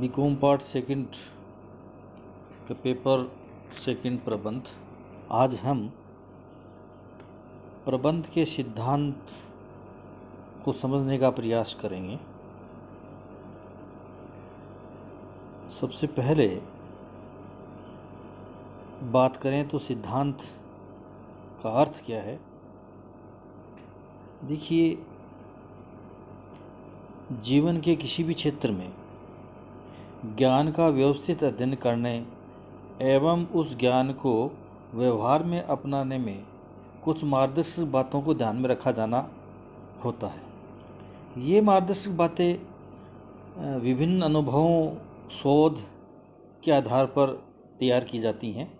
BCom part second का paper second प्रबंध। आज हम प्रबंध के सिद्धांत को समझने का प्रयास करेंगे। सबसे पहले बात करें तो सिद्धांत का अर्थ क्या है। देखिए, जीवन के किसी भी क्षेत्र में ज्ञान का व्यवस्थित अध्ययन करने एवं उस ज्ञान को व्यवहार में अपनाने में कुछ मार्गदर्शक बातों को ध्यान में रखा जाना होता है। ये मार्गदर्शक बातें विभिन्न अनुभवों, शोध के आधार पर तैयार की जाती हैं।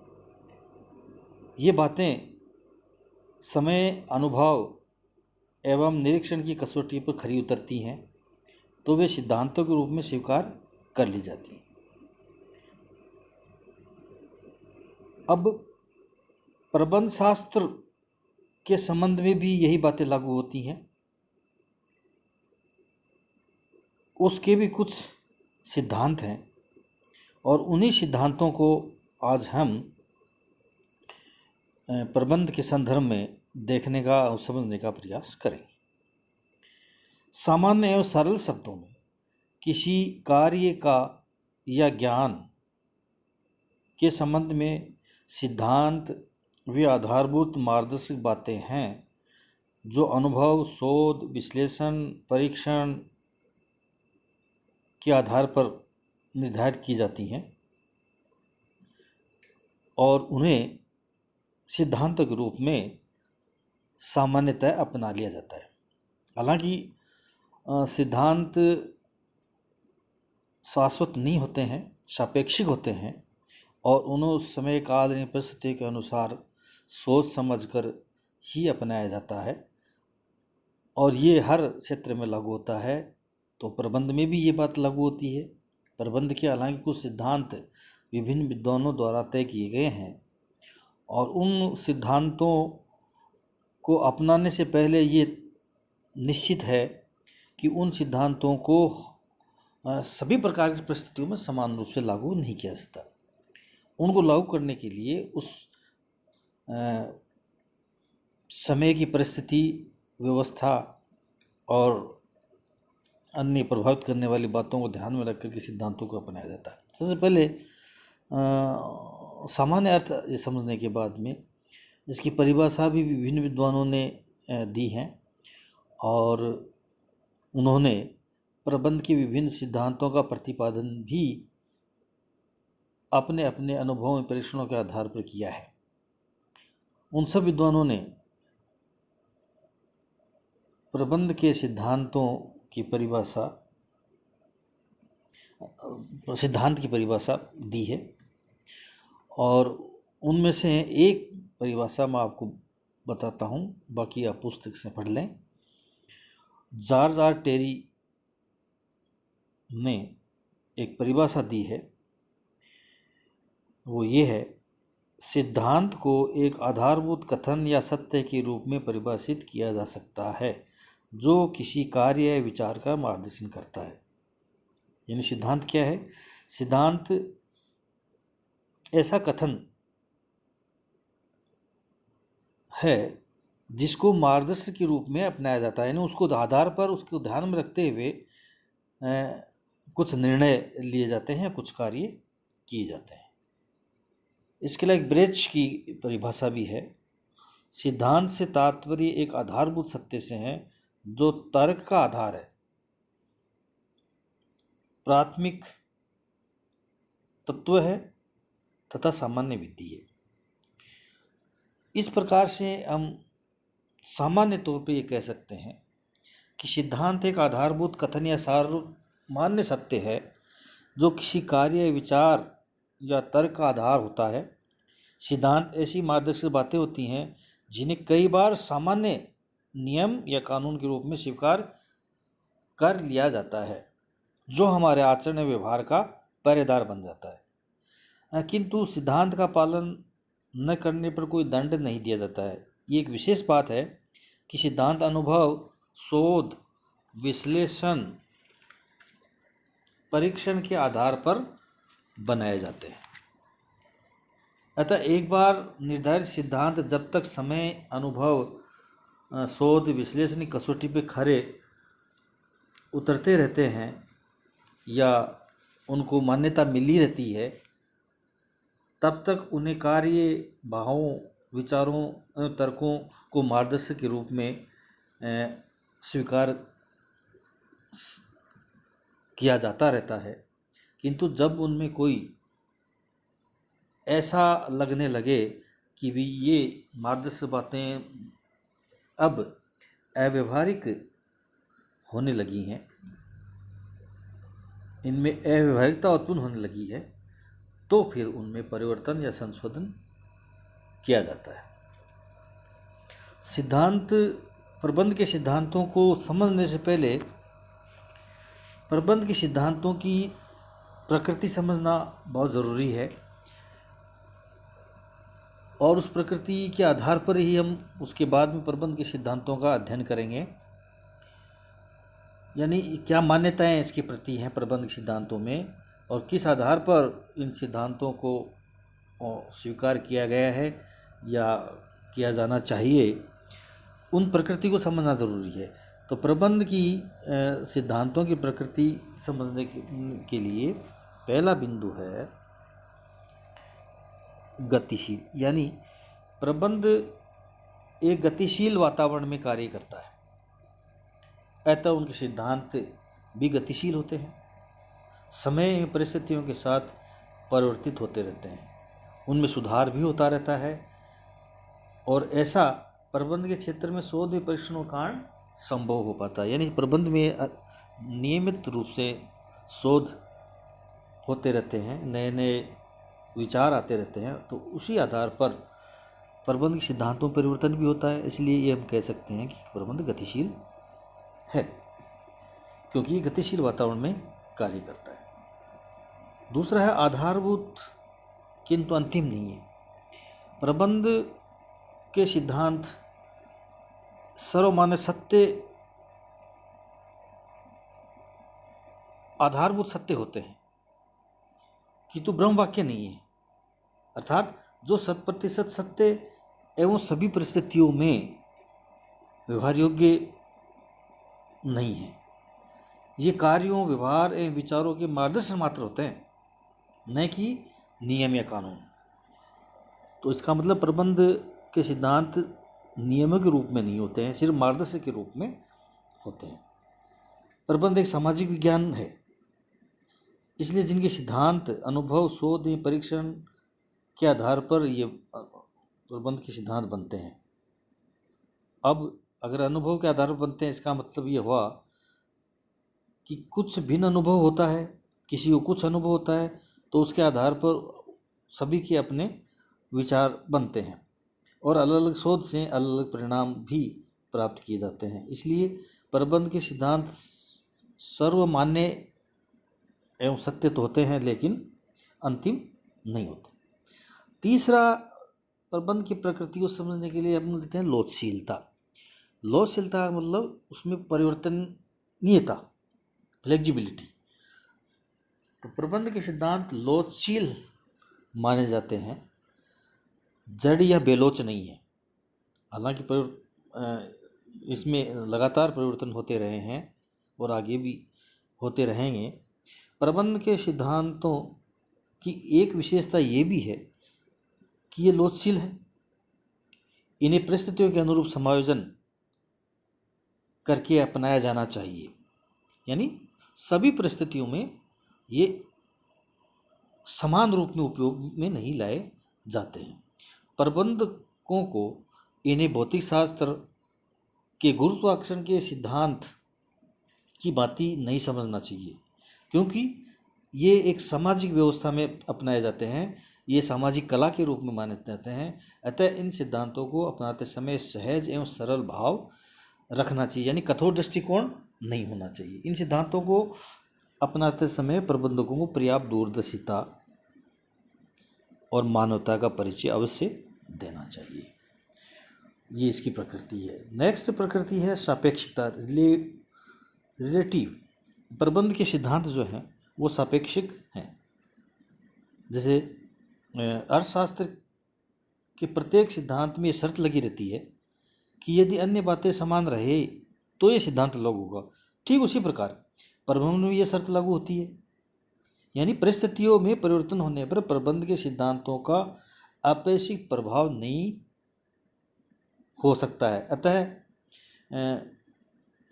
ये बातें समय, अनुभव एवं निरीक्षण की कसौटी पर खरी उतरती हैं तो वे सिद्धांतों के रूप में स्वीकार कर ली जाती हैं। अब प्रबंध शास्त्र के संबंध में भी यही बातें लागू होती हैं। उसके भी कुछ सिद्धांत हैं और उन्हीं सिद्धांतों को आज हम प्रबंध के संदर्भ में देखने का और समझने का प्रयास करेंगे। सामान्य एवं सरल शब्दों में किसी कार्य का या ज्ञान के संबंध में सिद्धांत वे आधारभूत मार्गदर्शक बातें हैं जो अनुभव, शोध, विश्लेषण, परीक्षण के आधार पर निर्धारित की जाती हैं और उन्हें सिद्धांत के रूप में सामान्यतः अपना लिया जाता है। हालांकि सिद्धांत शाश्वत नहीं होते हैं, सापेक्षिक होते हैं और उन्हें समय काल या परिस्थिति के अनुसार सोच समझकर ही अपनाया जाता है और ये हर क्षेत्र में लागू होता है। तो प्रबंध में भी ये बात लागू होती है। प्रबंध के हालांकि कुछ सिद्धांत विभिन्न विद्वानों द्वारा तय किए गए हैं और उन सिद्धांतों को अपनाने से पहले ये निश्चित है कि उन सिद्धांतों को सभी प्रकार की परिस्थितियों में समान रूप से लागू नहीं किया जाता। उनको लागू करने के लिए उस समय की परिस्थिति, व्यवस्था और अन्य प्रभावित करने वाली बातों को ध्यान में रखकर के सिद्धांतों को अपनाया जाता है। सबसे पहले सामान्य अर्थ समझने के बाद में इसकी परिभाषा भी विभिन्न विद्वानों ने दी हैं और उन्होंने प्रबंध के विभिन्न सिद्धांतों का प्रतिपादन भी अपने अपने अनुभवों और परीक्षणों के आधार पर किया है। उन सब विद्वानों ने प्रबंध के सिद्धांत की परिभाषा दी है और उनमें से एक परिभाषा मैं आपको बताता हूँ, बाकी आप पुस्तक से पढ़ लें। जॉर्ज आर टेरी ने एक परिभाषा दी है, वो ये है: सिद्धांत को एक आधारभूत कथन या सत्य के रूप में परिभाषित किया जा सकता है जो किसी कार्य या विचार का मार्गदर्शन करता है। यानी सिद्धांत क्या है? सिद्धांत ऐसा कथन है जिसको मार्गदर्शक के रूप में अपनाया जाता है, यानी उसको आधार पर उसको ध्यान में रखते हुए कुछ निर्णय लिए जाते हैं, कुछ कार्य किए जाते हैं। इसके लिए एक ब्रेच की परिभाषा भी है: सिद्धांत से तात्पर्य एक आधारभूत सत्य से है जो तर्क का आधार है, प्राथमिक तत्व है तथा सामान्य विधि है। इस प्रकार से हम सामान्य तौर पर ये कह सकते हैं कि सिद्धांत एक आधारभूत कथन या सामान्य सत्य है जो किसी कार्य, विचार या तर्क का आधार होता है। सिद्धांत ऐसी मार्गदर्शक बातें होती हैं जिन्हें कई बार सामान्य नियम या कानून के रूप में स्वीकार कर लिया जाता है जो हमारे आचरण या व्यवहार का पहरेदार बन जाता है, किंतु सिद्धांत का पालन न करने पर कोई दंड नहीं दिया जाता है। ये एक विशेष बात है कि सिद्धांत अनुभव, शोध, विश्लेषण परीक्षण के आधार पर बनाए जाते हैं। अतः एक बार निर्धारित सिद्धांत जब तक समय, अनुभव, शोध, विश्लेषण की कसौटी पे खरे उतरते रहते हैं या उनको मान्यता मिली रहती है, तब तक उन्हें कार्य, भावों, विचारों एवं तर्कों को मार्गदर्शक के रूप में स्वीकार किया जाता रहता है। किंतु जब उनमें कोई ऐसा लगने लगे कि भी ये मार्गदर्शक बातें अब अव्यवहारिक होने लगी हैं, इनमें अव्यवहारिकता उत्पन्न होने लगी है, तो फिर उनमें परिवर्तन या संशोधन किया जाता है। सिद्धांत, प्रबंध के सिद्धांतों को समझने से पहले प्रबंध के सिद्धांतों की प्रकृति समझना बहुत ज़रूरी है, और उस प्रकृति के आधार पर ही हम उसके बाद में प्रबंध के सिद्धांतों का अध्ययन करेंगे। यानी क्या मान्यताएं इसके प्रति हैं प्रबंध के सिद्धांतों में, और किस आधार पर इन सिद्धांतों को स्वीकार किया गया है या किया जाना चाहिए, उन प्रकृति को समझना ज़रूरी है। तो प्रबंध की सिद्धांतों की प्रकृति समझने के लिए पहला बिंदु है गतिशील। यानी प्रबंध एक गतिशील वातावरण में कार्य करता है, अतः उनके सिद्धांत भी गतिशील होते हैं, समय एवं परिस्थितियों के साथ परिवर्तित होते रहते हैं, उनमें सुधार भी होता रहता है, और ऐसा प्रबंध के क्षेत्र में शोध एवं परीक्षणों के कारण संभव हो पाता है। यानी प्रबंध में नियमित रूप से शोध होते रहते हैं, नए नए विचार आते रहते हैं, तो उसी आधार पर प्रबंध के सिद्धांतों में परिवर्तन भी होता है। इसलिए ये हम कह सकते हैं कि प्रबंध गतिशील है, क्योंकि ये गतिशील वातावरण में कार्य करता है। दूसरा है आधारभूत किंतु अंतिम नहीं है। प्रबंध के सिद्धांत सर्वमान्य सत्य, आधारभूत सत्य होते हैं, किंतु ब्रह्म वाक्य नहीं है। अर्थात जो 100% सत्य एवं सभी परिस्थितियों में व्यवहार योग्य नहीं है। ये कार्यों, व्यवहार एवं विचारों के मार्गदर्शन मात्र होते हैं, न कि नियम या कानून। तो इसका मतलब प्रबंध के सिद्धांत नियमों के रूप में नहीं होते हैं, सिर्फ मार्गदर्शक के रूप में होते हैं। प्रबंध एक सामाजिक विज्ञान है, इसलिए जिनके सिद्धांत अनुभव, शोध या परीक्षण के आधार पर ये प्रबंध के सिद्धांत बनते हैं। अब अगर अनुभव के आधार पर बनते हैं, इसका मतलब ये हुआ कि कुछ भिन्न अनुभव होता है, किसी को कुछ अनुभव होता है, तो उसके आधार पर सभी के अपने विचार बनते हैं, और अलग अलग शोध से अलग अलग परिणाम भी प्राप्त किए जाते हैं। इसलिए प्रबंध के सिद्धांत सर्वमान्य एवं सत्य तो होते हैं, लेकिन अंतिम नहीं होते। तीसरा, प्रबंध की प्रकृति को समझने के लिए हम लेते हैं लोचशीलता। लोचशीलता मतलब उसमें परिवर्तनीयता, फ्लेक्सिबिलिटी। तो प्रबंध के सिद्धांत लोचशील माने जाते हैं, जड़ या बेलोच नहीं है। हालांकि इसमें लगातार परिवर्तन होते रहे हैं और आगे भी होते रहेंगे। प्रबंध के सिद्धांतों की एक विशेषता ये भी है कि ये लोचशील है। इन्हें परिस्थितियों के अनुरूप समायोजन करके अपनाया जाना चाहिए। यानी सभी परिस्थितियों में ये समान रूप में उपयोग में नहीं लाए जाते हैं। प्रबंधकों को इन्हें भौतिक शास्त्र के गुरुत्वाकर्षण के सिद्धांत की भांति नहीं समझना चाहिए, क्योंकि ये एक सामाजिक व्यवस्था में अपनाए जाते हैं, ये सामाजिक कला के रूप में माने जाते हैं। अतः इन सिद्धांतों को अपनाते समय सहज एवं सरल भाव रखना चाहिए, यानी कठोर दृष्टिकोण नहीं होना चाहिए। इन सिद्धांतों को अपनाते समय प्रबंधकों को पर्याप्त दूरदर्शिता और मानवता का परिचय अवश्य देना चाहिए। ये इसकी प्रकृति है। नेक्स्ट प्रकृति है सापेक्षता, रिलेटिव। प्रबंध के सिद्धांत जो हैं वो सापेक्षिक हैं। जैसे अर्थशास्त्र के प्रत्येक सिद्धांत में ये शर्त लगी रहती है कि यदि अन्य बातें समान रहे तो ये सिद्धांत लागू होगा। ठीक उसी प्रकार प्रबंध में ये शर्त लागू होती है, यानी परिस्थितियों में परिवर्तन होने पर प्रबंध के सिद्धांतों का अपेक्षित प्रभाव नहीं हो सकता है। अतः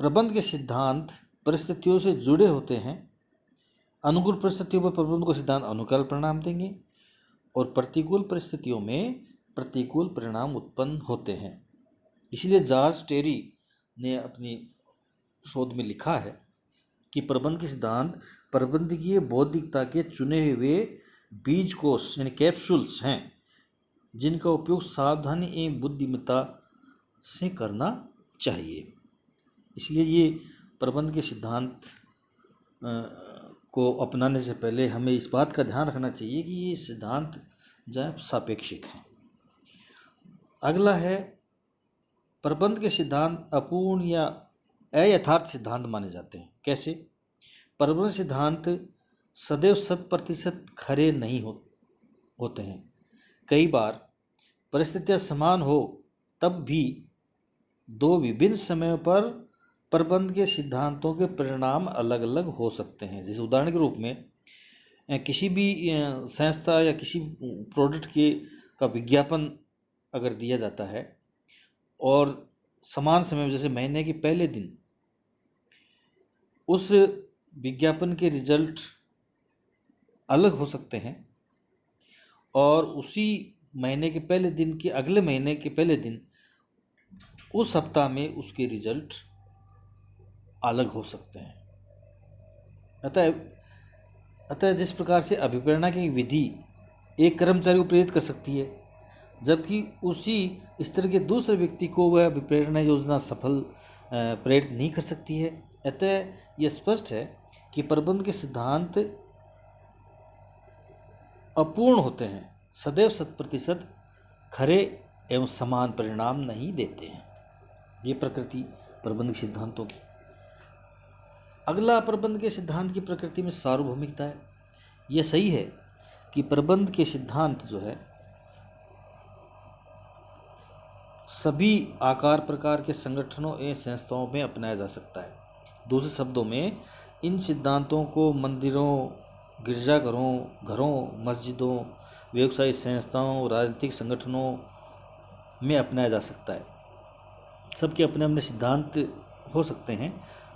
प्रबंध के सिद्धांत परिस्थितियों से जुड़े होते हैं। अनुकूल परिस्थितियों पर प्रबंध को सिद्धांत अनुकूल परिणाम देंगे और प्रतिकूल परिस्थितियों में प्रतिकूल परिणाम उत्पन्न होते हैं। इसलिए जॉर्ज टेरी ने अपनी शोध में लिखा है कि प्रबंध के सिद्धांत प्रबंधकीय बौद्धिकता के चुने हुए बीज कोष यानी कैप्सूल्स हैं, जिनका उपयोग सावधानी एवं बुद्धिमत्ता से करना चाहिए। इसलिए ये प्रबंध के सिद्धांत को अपनाने से पहले हमें इस बात का ध्यान रखना चाहिए कि ये सिद्धांत जो है सापेक्षिक हैं। अगला है प्रबंध के सिद्धांत अपूर्ण या अयथार्थ सिद्धांत माने जाते हैं। कैसे? प्रबंध सिद्धांत सदैव 100% खरे नहीं होते हैं। कई बार परिस्थितियां समान हो तब भी दो विभिन्न समयों पर प्रबंध के सिद्धांतों के परिणाम अलग अलग हो सकते हैं। जैसे उदाहरण के रूप में किसी भी संस्था या किसी प्रोडक्ट का विज्ञापन अगर दिया जाता है और समान समय में, जैसे महीने के पहले दिन, उस विज्ञापन के रिजल्ट अलग हो सकते हैं और उसी महीने के पहले दिन के अगले महीने के पहले दिन उस सप्ताह में उसके रिजल्ट अलग हो सकते हैं। अतः जिस प्रकार से अभिप्रेरणा की विधि एक कर्मचारी को प्रेरित कर सकती है, जबकि उसी स्तर के दूसरे व्यक्ति को वह अभिप्रेरणा योजना सफल प्रेरित नहीं कर सकती है। अतः यह स्पष्ट है कि प्रबंध के सिद्धांत अपूर्ण होते हैं, सदैव 100% खरे एवं समान परिणाम नहीं देते हैं। ये प्रकृति प्रबंध के सिद्धांतों की। अगला प्रबंध के सिद्धांत की प्रकृति में सार्वभौमिकता है। यह सही है कि प्रबंध के सिद्धांत जो है सभी आकार प्रकार के संगठनों एवं संस्थाओं में अपनाया जा सकता है। दूसरे शब्दों में इन सिद्धांतों को मंदिरों, गिरजाघरों, घरों, मस्जिदों, व्यवसायिक संस्थाओं, राजनीतिक संगठनों में अपनाया जा सकता है। सबके अपने अपने सिद्धांत हो सकते हैं,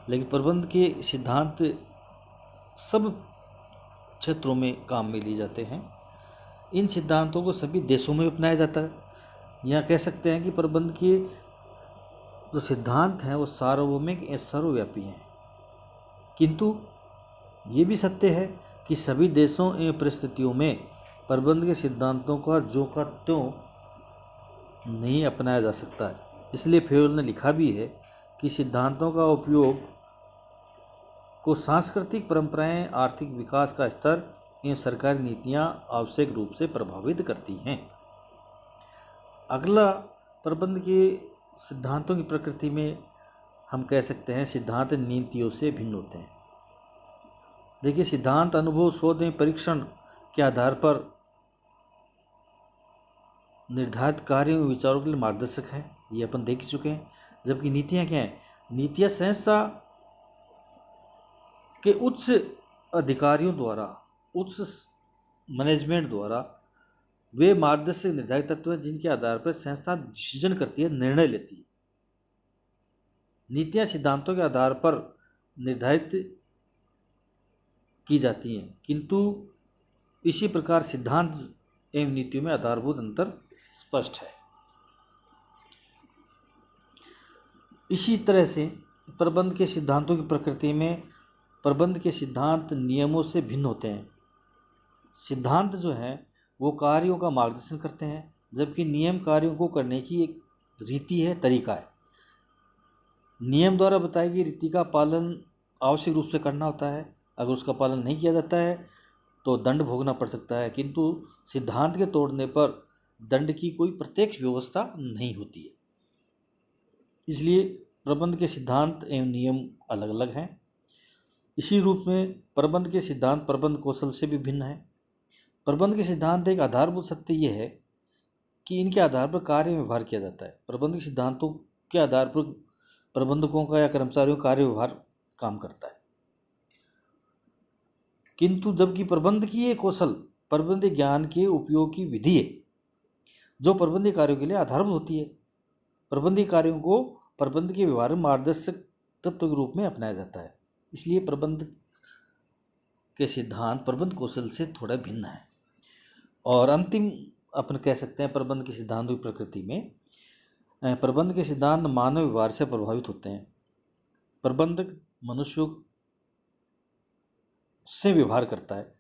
लेकिन प्रबंध के सिद्धांत सब क्षेत्रों में काम में लिए जाते हैं। इन सिद्धांतों को सभी देशों में अपनाया जाता है। यहाँ कह सकते हैं कि प्रबंध के जो सिद्धांत हैं वो सार्वभौमिक या सर्वव्यापी हैं, किंतु ये भी सत्य है कि सभी देशों एवं परिस्थितियों में प्रबंध के सिद्धांतों का जो का त्यों नहीं अपनाया जा सकता है। इसलिए फेयोल ने लिखा भी है कि सिद्धांतों का उपयोग को सांस्कृतिक परंपराएं, आर्थिक विकास का स्तर एवं सरकारी नीतियां आवश्यक रूप से प्रभावित करती हैं। अगला प्रबंध के सिद्धांतों की प्रकृति में हम कह सकते हैं सिद्धांत नीतियों से भिन्न होते हैं। देखिए, सिद्धांत अनुभव, शोध एवं परीक्षण के आधार पर निर्धारित कार्यों एवं विचारों के लिए मार्गदर्शक हैं, ये अपन देख चुके हैं। जबकि नीतियाँ क्या हैं? नीतियाँ संस्था के उच्च अधिकारियों द्वारा, उच्च मैनेजमेंट द्वारा वे मार्गदर्शक निर्धारित तत्व हैं जिनके आधार पर संस्था डिसीजन करती है, निर्णय लेती है। नीतियाँ सिद्धांतों के आधार पर निर्धारित की जाती हैं, किंतु इसी प्रकार सिद्धांत एवं नीतियों में आधारभूत अंतर स्पष्ट है। इसी तरह से प्रबंध के सिद्धांतों की प्रकृति में प्रबंध के सिद्धांत नियमों से भिन्न होते हैं। सिद्धांत जो है वो कार्यों का मार्गदर्शन करते हैं, जबकि नियम कार्यों को करने की एक रीति है, तरीका है। नियम द्वारा बताई गई रीति का पालन आवश्यक रूप से करना होता है। अगर उसका पालन नहीं किया जाता है तो दंड भोगना पड़ सकता है, किंतु सिद्धांत के तोड़ने पर दंड की कोई प्रत्यक्ष व्यवस्था नहीं होती है। इसलिए प्रबंध के सिद्धांत एवं नियम अलग अलग हैं। इसी रूप में प्रबंध के सिद्धांत प्रबंध कौशल से भी भिन्न है। प्रबंध के सिद्धांत एक आधारभूत सत्य यह है कि इनके आधार पर कार्य व्यवहार किया जाता है। प्रबंध के सिद्धांतों के आधार पर प्रबंधकों का या कर्मचारियों का कार्य व्यवहार काम करता है, किंतु जबकि प्रबंधकीय कौशल प्रबंधकीय ज्ञान के उपयोग की विधि है जो प्रबंधकीय कार्यों के लिए आधारभूत होती है। प्रबंधकीय कार्यों को प्रबंधकीय व्यवहार में मार्गदर्शक तत्व के रूप में अपनाया जाता है। इसलिए प्रबंध के सिद्धांत प्रबंध कौशल से थोड़ा भिन्न है। और अंतिम अपन कह सकते हैं प्रबंध के सिद्धांतों की प्रकृति में, प्रबंध के सिद्धांत मानव व्यवहार से प्रभावित होते हैं। प्रबंधक मनुष्यों से व्यवहार करता है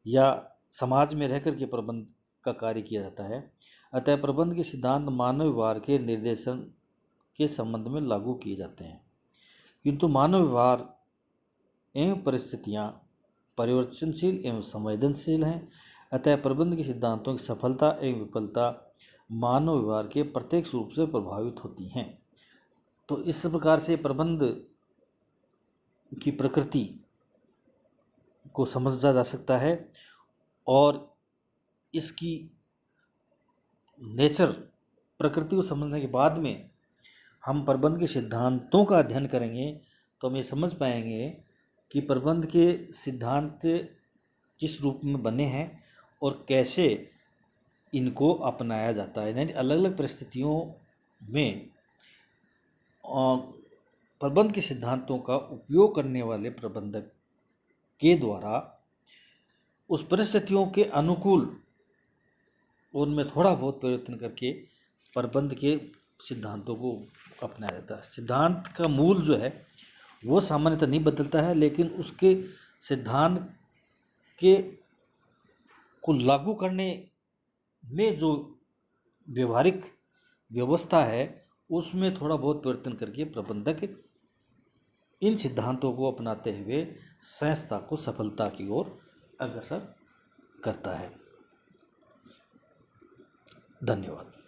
या समाज में रहकर के प्रबंध का कार्य किया जाता है। अतः प्रबंध के सिद्धांत मानव व्यवहार के निर्देशन के संबंध में लागू किए जाते हैं, किंतु मानव व्यवहार एवं परिस्थितियाँ परिवर्तनशील एवं संवेदनशील हैं। अतः प्रबंध के सिद्धांतों की सफलता एवं विफलता मानव व्यवहार के प्रत्यक्ष रूप से प्रभावित होती हैं। तो इस प्रकार से प्रबंध की प्रकृति को समझा जा सकता है और इसकी नेचर प्रकृति को समझने के बाद में हम प्रबंध के सिद्धांतों का अध्ययन करेंगे तो हम ये समझ पाएंगे कि प्रबंध के सिद्धांत किस रूप में बने हैं और कैसे इनको अपनाया जाता है। यानी अलग अलग परिस्थितियों में प्रबंध के सिद्धांतों का उपयोग करने वाले प्रबंधक के द्वारा उस परिस्थितियों के अनुकूल उनमें थोड़ा बहुत परिवर्तन करके प्रबंध के सिद्धांतों को अपनाया जाता है। सिद्धांत का मूल जो है वो सामान्यतः नहीं बदलता है, लेकिन उसके सिद्धांत के को लागू करने में जो व्यवहारिक व्यवस्था है उसमें थोड़ा बहुत परिवर्तन करके प्रबंधक इन सिद्धांतों को अपनाते हुए संस्था को सफलता की ओर अग्रसर करता है। धन्यवाद।